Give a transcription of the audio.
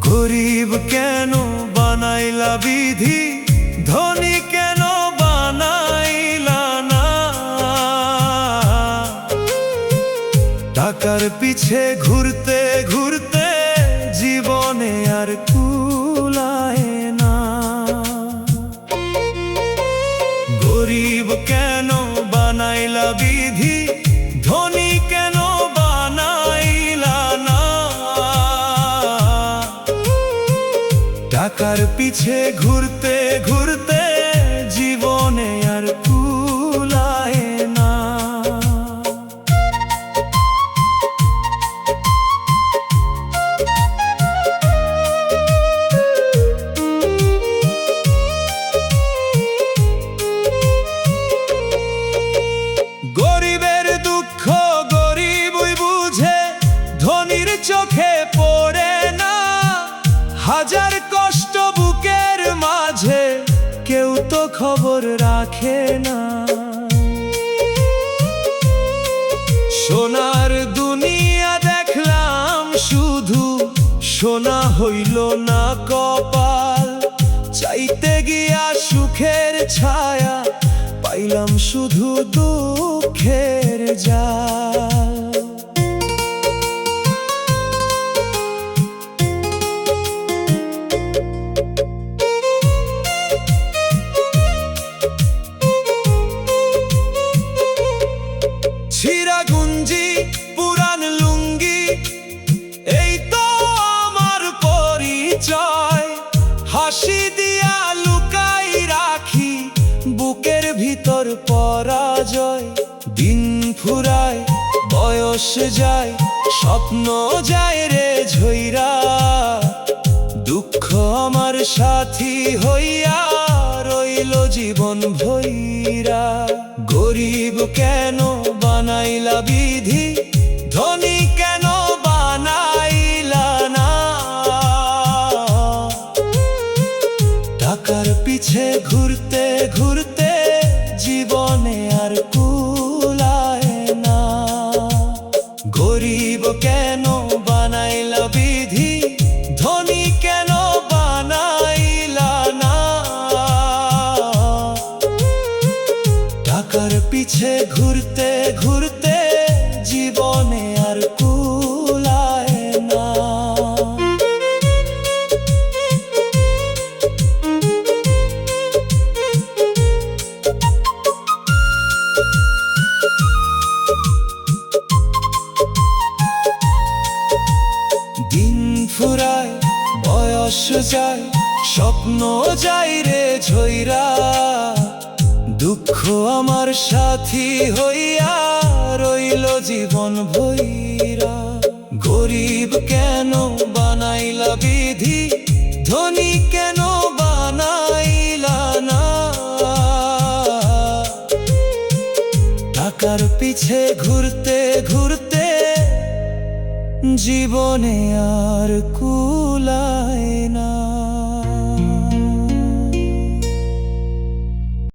গরিব কেন বানাইলা বিধি, ধনী কেন বানাইলা না? টাকার পিছে ঘুরতে ঘুরতে জীবনে আর কুলায় না। গরিব কেন বানাইলা বিধি, ধনী কেন বানাইলা না? টাকার পিছে ঘুরতে ঘুরতে জীবনে আর কুলায় না। গরিবের দুঃখ গরিবই বুঝে, ধনীর চোখে পড়ে না। হাজার কষ্ট বুকের মাঝে, কেউ তো খবর রাখে না। সোনার দুনিয়া দেখলাম শুধু, সোনা হইল না কপাল। চাইতে গিয়া সুখের ছায়া, পাইলাম শুধু দুঃখের জাল। ছিঁড়া গুঞ্জি পুরান লুঙ্গি, এই তো আমার পরিচয়। হাসি দিয়া লুকাই রাখি বুকের ভিতর পরাজয়। দিন ফুরায় বয়স যায়, স্বপ্ন যায় রে ঝইরা। দুঃখ আমার সাথী হইয়া রইল জীবন ভইরা। গরিব কেন বানাইলা বিধি, ধনী কেন বানাইলা না? টাকার পিছে ঘুরতে ঘুরতে জীবনে আর কুলায় না। গরিব কেন বানাইলা বিধি, ধনী কেন বানাইলা না? টাকার পিছে ঘুরতে ঘুরতে জীবনে আর কুলায় না। দিন ফুরায় বয়স যায়, স্বপ্ন যায় রে ঝইরা। দুঃখ আমার সাথী হইয়া রইল জীবন ভইরা। গরিব কেন বানাইলা বিধি, ধনী কেন বানাইলা না? টাকার পিছে ঘুরতে ঘুরতে জীবনে আর কুলায় না।